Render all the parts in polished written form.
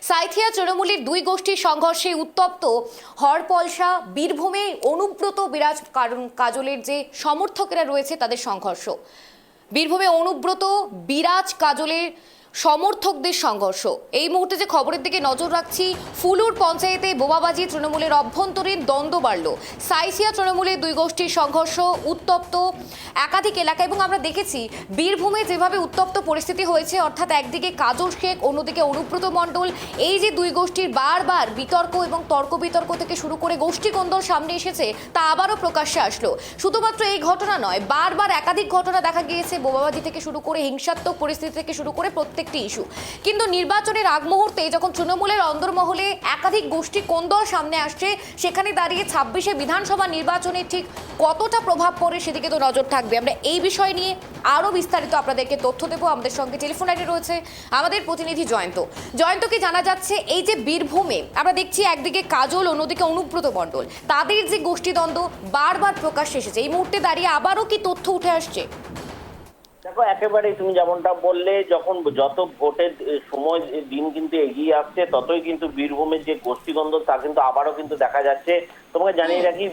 সাঁইথিয়া তৃণমূলের দুই গোষ্ঠীর সংঘর্ষে উত্তপ্ত হরপলসা। বীরভূমে অনুব্রত বিরাজ কাজলের যে সমর্থকেরা রয়েছে তাদের সংঘর্ষ। বীরভূমে অনুব্রত বিরাজ কাজলের সমর্থকদের সংঘর্ষ। এই মুহূর্তে যে খবরের দিকে নজর রাখছি, ফুলুর পঞ্চায়েতে বোমাবাজি, তৃণমূলের অভ্যন্তরীণ দ্বন্দ্ব বাড়ল। সাঁইথিয়া তৃণমূলের দুই গোষ্ঠীর সংঘর্ষ, উত্তপ্ত একাধিক এলাকা। এবং আমরা দেখেছি বীরভূমে যেভাবে উত্তপ্ত পরিস্থিতি হয়েছে, অর্থাৎ একদিকে কাজল শেখ, অন্যদিকে অনুব্রত মণ্ডল। এই যে দুই গোষ্ঠীর বারবার বিতর্ক এবং তর্ক বিতর্ক থেকে শুরু করে গোষ্ঠী কোন্দল সামনে এসেছে, তা আবারও প্রকাশ্যে আসলো। শুধুমাত্র এই ঘটনা নয়, বারবার একাধিক ঘটনা দেখা গিয়েছে, বোমাবাজি থেকে শুরু করে হিংসাত্মক পরিস্থিতি থেকে শুরু করে প্রত্যেকটি ইস্যু। কিন্তু নির্বাচনের আগ মুহূর্তে যখন তৃণমূলের অন্দরমহলে একাধিক গোষ্ঠী কোন্দল সামনে আসছে, সেখানে দাঁড়িয়ে 26শে বিধানসভা নির্বাচনে ঠিক কতটা প্রভাব পড়ে সেদিকে তো নজর থাকবে। আমরা এই বিষয় নিয়ে আরো বিস্তারিত আপনাদেরকে তথ্য দেবো। আমাদের সঙ্গে টেলিফোন লাইনে রয়েছে আমাদের প্রতিনিধি জয়ন্ত। জয়ন্তকে জানা যাচ্ছে, এই যে বীরভূমে আমরা দেখছি একদিকে কাজল, অন্যদিকে অনুব্রত মণ্ডল, তাদের যে গোষ্ঠীদ্বন্দ্ব বারবার প্রকাশ্যে এসেছে, এই মুহূর্তে দাঁড়িয়ে আবারও কি তথ্য উঠে আসছে? দেখো, একেবারেই তুমি যেমনটা বললে, যখন যত ভোটের সময় দিন কিন্তু এগিয়ে আসছে, ততই কিন্তু বীরভূমের যে গোষ্ঠীদ্বন্দ্ব তা কিন্তু আবারও কিন্তু দেখা যাচ্ছে। তোমাকে জানিয়ে রাখি,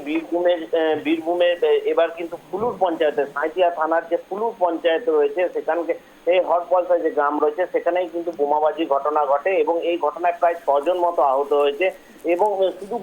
বীরভূমের এবার কিন্তু ফুলুর পঞ্চায়েতে, সাঁইথিয়া থানার যে ফুলুর পঞ্চায়েত রয়েছে, সেখানকে এই হরপলসা যে গ্রাম রয়েছে, সেখানেই কিন্তু বোমাবাজি ঘটনা ঘটে এবং এই ঘটনায় প্রায় 6 জন মতো আহত হয়েছে। এবং শুধু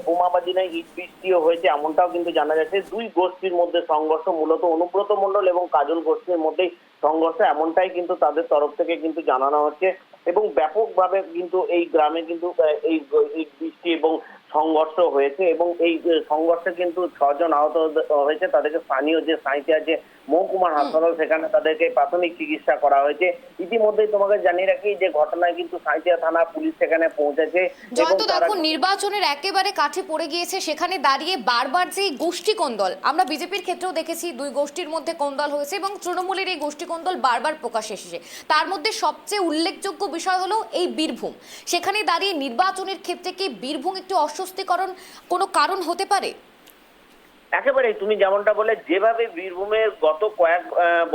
বোমাবাজি নয়, ইট বৃষ্টিও হয়েছে, এমনটাও কিন্তু জানা যাচ্ছে। দুই গোষ্ঠীর মধ্যে সংঘর্ষ, মূলত অনুব্রত মণ্ডল এবং কাজল গোষ্ঠীর মধ্যেই সংঘর্ষ, এমনটাই কিন্তু তাদের তরফ থেকে কিন্তু জানানো হচ্ছে। এবং ব্যাপকভাবে কিন্তু এই গ্রামে কিন্তু এই ইট বৃষ্টি এবং সংঘর্ষ হয়েছে এবং এই সংঘর্ষে কিন্তু 6 জন আহত হয়েছে। তাদেরকে স্থানীয় যে সাঁইথিয়া যে মহকুমার হাসপাতাল, সেখানে তাদেরকে প্রাথমিক চিকিৎসা করা হয়েছে। ইতিমধ্যেই তোমাকে জানিয়ে রাখি যে ঘটনায় কিন্তু সাঁইথিয়া থানা পুলিশ সেখানে পৌঁছেছে। জয়ন্ত, দেখো নির্বাচনের একেবারে কাছে পড়ে গিয়েছে, সেখানে দাঁড়িয়ে বারবার যে গোষ্ঠী কোন্দল, আমরা বিজেপির ক্ষেত্রেও দেখেছি দুই গোষ্ঠীর মধ্যে কোন্দল হয়েছে এবং তৃণমূলের এই গোষ্ঠী কোন্দল বারবার প্রকাশ এসেছে। তার মধ্যে সবচেয়ে উল্লেখযোগ্য বিষয় হলো এই বীরভূম। সেখানে দাঁড়িয়ে নির্বাচনের ক্ষেত্রে কি বীরভূম একটু অস্বস্তিকরণ কোনো কারণ হতে পারে? একেবারেই তুমি যেমনটা বলে, যেভাবে বীরভূমের গত কয়েক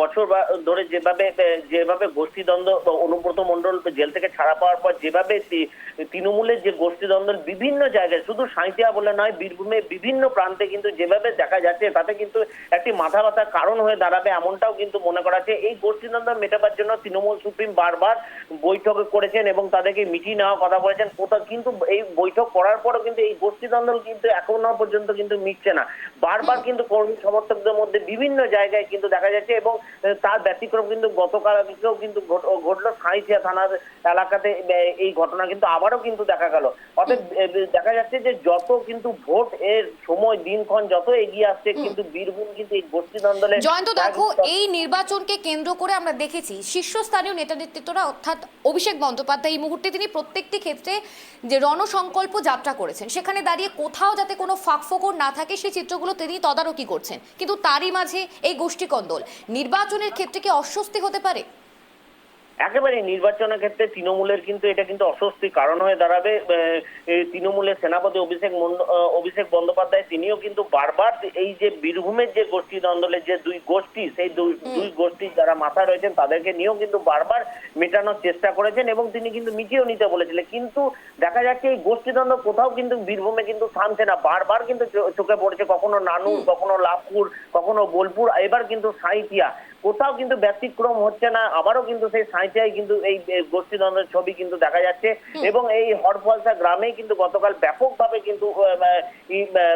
বছর ধরে যেভাবে গোষ্ঠীদ্বন্দ্ব, অনুব্রত মণ্ডল জেল থেকে ছাড়া পাওয়ার পর যেভাবে তৃণমূলের যে গোষ্ঠীদ্বন্দ্ব বিভিন্ন জায়গায়, শুধু সাঁইথিয়া বলে নয়, বীরভূমের বিভিন্ন প্রান্তে কিন্তু যেভাবে দেখা যাচ্ছে, তাতে কিন্তু একটি মাথা ব্যথার কারণ হয়ে দাঁড়াবে, এমনটাও কিন্তু মনে করা হচ্ছে। এই গোষ্ঠীদ্বন্দ্ব মেটাবার জন্য তৃণমূল সুপ্রিম বারবার বৈঠক করেছেন এবং তাদেরকে মিটিয়ে নেওয়ার কথা বলেছেন। কোথাও কিন্তু এই বৈঠক করার পরও কিন্তু এই গোষ্ঠীদ্বন্দ্ব কিন্তু এখনো পর্যন্ত কিন্তু মিটছে না। বারবার কিন্তু কর্মী সমর্থকদের মধ্যে বিভিন্ন জায়গায় কিন্তু দেখা যাচ্ছে এবং তার ব্যতিক্রম কিন্তু গতকালকেও কিন্তু ঘটলো সাঁইথিয়া থানার এলাকাতে। এই ঘটনা কিন্তু আবারও কিন্তু দেখা গেল। অর্থাৎ দেখা যাচ্ছে যে যত কিন্তু ভোট এর সময় দিনক্ষণ যত এগিয়ে আসছে, কিন্তু বীরভূম কিন্তু এই গোষ্ঠীদ্বন্দ্বে। জয়ন্ত, দেখো এই নির্বাচনকে কেন্দ্র করে আমরা দেখেছি শীর্ষস্থানীয় নেতা নেতৃত্বরা, অর্থাৎ অভিষেক বন্দ্যোপাধ্যায়, এই মুহূর্তে তিনি প্রত্যেকটি ক্ষেত্রে যে রণসংকল্প যাত্রা করেছেন, সেখানে দাঁড়িয়ে কোথাও যাতে কোনো ফাঁকফোকর না থাকে সেই চিত্রগুলো তিনি তদারকি করছেন। কিন্তু তারই মাঝে এই গোষ্ঠী কোন্দল, নির্বাচনের ক্ষেত্রে কি অস্বস্তি হতে পারে? একেবারে নির্বাচনের ক্ষেত্রে তৃণমূলের কিন্তু এটা কিন্তু অস্বস্তির কারণ হয়ে দাঁড়াবে। তৃণমূলের সেনাপতি অভিষেক বন্দ্যোপাধ্যায় তিনিও কিন্তু বারবার এই যে বীরভূমের যে গোষ্ঠী দ্বন্দ্বের যে দুই গোষ্ঠী, সেই দুই গোষ্ঠীর যারা মাথা রয়েছেন তাদেরকে নিয়েও কিন্তু বারবার মেটানোর চেষ্টা করেছেন এবং তিনি কিন্তু মিটিয়েও নিতে বলেছিলেন। কিন্তু দেখা যাচ্ছে এই গোষ্ঠীদ্বন্দ্ব কোথাও কিন্তু বীরভূমে কিন্তু থামছে না, বারবার কিন্তু চোখে পড়ছে, কখনো নানুর, কখনো লাভপুর, কখনো বোলপুর, এবার কিন্তু সাঁইথিয়া, কোথাও কিন্তু ব্যতিক্রম হচ্ছে না। আবারও কিন্তু সেই সাঁইথিয়ায় কিন্তু এই গোষ্ঠীদ্বন্দ্বের ছবি কিন্তু দেখা যাচ্ছে এবং এই হরপলসা গ্রামেই কিন্তু গতকাল ব্যাপকভাবে কিন্তু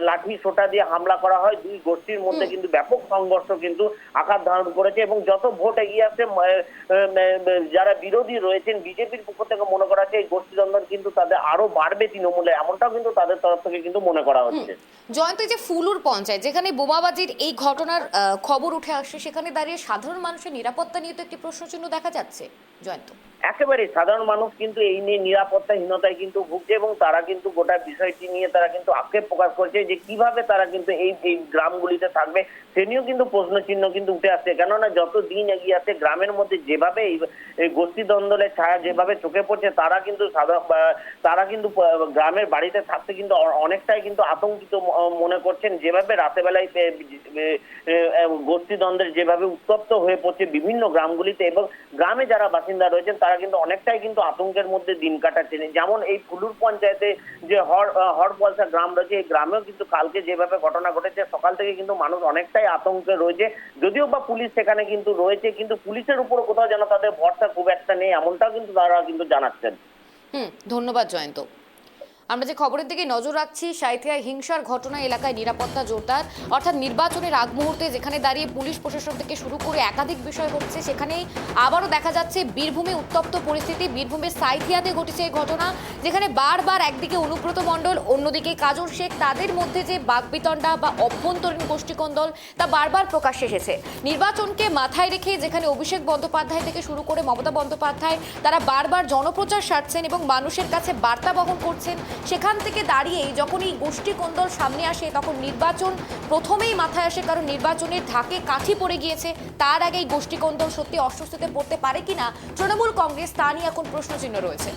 লাঠি সোটা দিয়ে হামলা করা হয়। দুই গোষ্ঠীর মধ্যে কিন্তু ব্যাপক সংঘর্ষ কিন্তু আকার ধারণ করেছে এবং যত ভোট এগিয়ে আসছে, যারা বিরোধী রয়েছেন বিজেপির পক্ষ থেকে মনে করা হচ্ছে এই গোষ্ঠীদ্বন্দ্ব কিন্তু তাদের আরো বাড়বে তৃণমূলে, এমনটাও কিন্তু তাদের তরফ থেকে কিন্তু মনে করা হচ্ছে। জয়ন্ত, যে ফুলুর পঞ্চায়েত যেখানে বোমাবাজির এই ঘটনার খবর উঠে আসছে, সেখানে দাঁড়িয়ে সাধারণ মানুষের নিরাপত্তা নিয়ে তো একটি প্রশ্নচিহ্ন দেখা যাচ্ছে জয়ন্ত। একেবারে সাধারণ মানুষ কিন্তু এই নিয়ে নিরাপত্তাহীনতায় কিন্তু ভুগছে এবং তারা কিন্তু গোটা বিষয়টি নিয়ে তারা কিন্তু আক্ষেপ প্রকাশ করছে যে কিভাবে তারা কিন্তু এই গ্রামগুলিতে থাকবে, সে নিয়েও কিন্তু প্রশ্নচিহ্ন কিন্তু উঠে আসছে। কেননা যত দিন এগিয়ে আসছে, গ্রামের মধ্যে যেভাবে এই গোষ্ঠীদ্বন্দ্বের ছায়া যেভাবে চোখে পড়ছে, তারা কিন্তু গ্রামের বাড়িতে থাকতে কিন্তু অনেকটাই কিন্তু আতঙ্কিত মনে করছেন। যেভাবে রাতে বেলায় গোষ্ঠীদ্বন্দ্বের যেভাবে উত্তপ্ত হয়ে পড়ছে বিভিন্ন গ্রামগুলিতে, এবং গ্রামে যারা বাসিন্দা রয়েছেন তারা কিন্তু অনেকটাই কিন্তু আতঙ্কের মধ্যে দিন কাটাচ্ছেন। যেমন এই ফুলুর পঞ্চায়েতে যে হরপলসা গ্রাম রয়েছে, এই গ্রামেও কিন্তু কালকে যেভাবে ঘটনা ঘটেছে সকাল থেকে কিন্তু মানুষ অনেকটাই আতঙ্কে রয়েছে। যদিও বা পুলিশ সেখানে কিন্তু রয়েছে, কিন্তু পুলিশের উপর কোথাও যেন তাদের ভরসা খুব একটা নেই, এমনটাও কিন্তু তারা কিন্তু জানাচ্ছেন। ধন্যবাদ জয়ন্ত। আমরা যে খবরের দিকে নজর রাখছি, সাঁইথিয়ায় হিংসার ঘটনা, এলাকায় নিরাপত্তা জোরদার। অর্থাৎ নির্বাচনের আগ মুহূর্তে যেখানে দাঁড়িয়ে পুলিশ প্রশাসন থেকে শুরু করে একাধিক বিষয় হচ্ছে, সেখানেই আবারও দেখা যাচ্ছে বীরভূমে উত্তপ্ত পরিস্থিতি। বীরভূমের সাঁইথিয়াতে ঘটেছে এই ঘটনা, যেখানে বারবার একদিকে অনুব্রত মণ্ডল, অন্যদিকে কাজল শেখ, তাদের মধ্যে যে বাকবিতণ্ডা বা অভ্যন্তরীণ গোষ্ঠীকন্দল তা বারবার প্রকাশ্যে এসেছে। নির্বাচনকে মাথায় রেখে যেখানে অভিষেক বন্দ্যোপাধ্যায় থেকে শুরু করে মমতা বন্দ্যোপাধ্যায় তারা বারবার জনপ্রচার সারছেন এবং মানুষের কাছে বার্তা বহন করছেন, সেখান থেকে দাঁড়িয়েই যখন এই গোষ্ঠী কোন্দল সামনে আসে তখন নির্বাচন প্রথমেই মাথায় আসে, কারণ নির্বাচনের ঢাকে কাঠি পড়ে গিয়েছে। তার আগে এই গোষ্ঠী কোন্দল সত্যি অস্বস্তিতে পড়তে পারে কিনা তৃণমূল কংগ্রেস, তা নিয়ে এখন প্রশ্নচিহ্ন রয়েছে।